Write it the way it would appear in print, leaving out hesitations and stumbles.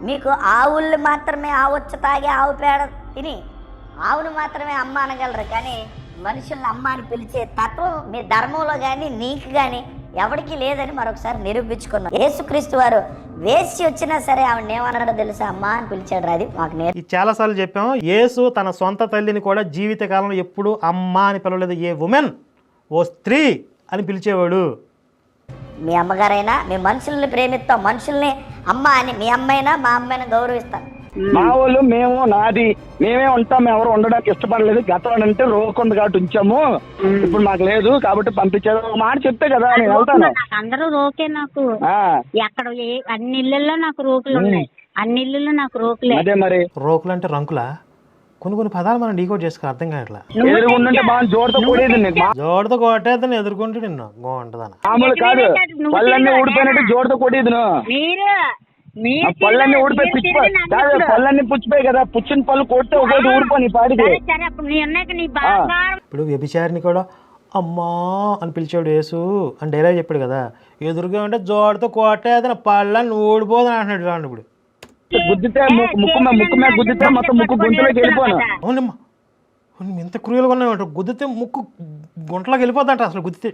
మీకు ఆవులు మాత్రమే ఆవొచ్చు తాగి ఆవు పేడ తిని ఆవును మాత్రమే అమ్మ అనగలరు, కానీ మనుషుల్ని అమ్మ అని పిలిచే తత్వం మీ ధర్మంలో కానీ నీకు కానీ ఎవరికి లేదని మరొకసారి నిరూపించుకున్నాం. యేసుక్రీస్తు వారు వేసి వచ్చినా సరే ఆవిడ ఏమన్నాడో తెలుసా? అమ్మ అని పిలిచాడు. అది మాకు ఇది చాలాసార్లు చెప్పాము. యేసు తన సొంత తల్లిని కూడా జీవితకాలంలో ఎప్పుడు అమ్మ అని పిలవలేదు. ఏ ఉమెన్, ఓ స్త్రీ అని పిలిచేవాడు. మీ అమ్మగారైనా మీ మనుషుల్ని ప్రేమిస్తాం, మనుషుల్ని అమ్మ అని, మీ అమ్మైనా మా అమ్మాయిని గౌరవిస్తాం. మా వాళ్ళు మేము నాది మేమే ఉంటాం, ఎవరు ఉండడానికి ఇష్టపడలేదు. గతం అంటే రోకుంది కాబట్టి ఉంచాము, ఇప్పుడు మాకు లేదు కాబట్టి పంపించారు. ఒక మాట చెప్తే కదా నేను వెళ్తాను. అందరూ రోకే నాకు. ఎక్కడ అన్ని ఇళ్ళల్లో నాకు రోకులు ఉన్నాయి, అన్ని ఇళ్ళల్లో నాకు రోకులే. అదే మరి రోకులు అంటే రంకులా? కొన్ని పదాలు మనం డీకోడ్ చేసుకో, అర్థం కావట్లా. ఎదురుకుంటుంటే బాగా జోరుతో కొడేది నీకు. జోడుతో కొట్టేదని ఎదుర్కొంటే నిన్ను బాగుంటుందని. మామూలు కాదు, పళ్ళన్నీ ఊడిపోయినట్టు జోరుతో కొట్టేది. పళ్ళన్నీ ఊడిపోయి పుచ్చిపోయి కాదు, పళ్ళన్నీ పుచ్చిపోయి కదా, పుచ్చిన పళ్ళు కొడితే ఒకటి ఊడిపోయి పాడికి. ఇప్పుడు వ్యభిచారిని కూడా అమ్మా అని పిలిచాడు యేసు అని డైలాగ్ చెప్పాడు కదా. ఎదురుగా ఉంటే జోడుతో కొట్టేదని పళ్ళని ఊడిపోదని అంటున్నాడు చూడండి. ఇప్పుడు గుద్దితే ముక్కు మీద గుద్దితే మొత్తం ముక్కు గుంతలోకి వెళ్ళిపోను. అవునమ్మా, ఇంత క్రూయల్గా ఉన్నాయి. గుద్దితే ముక్కు గుంటలోకి వెళ్ళిపోద్దంట అసలు గుద్దితే.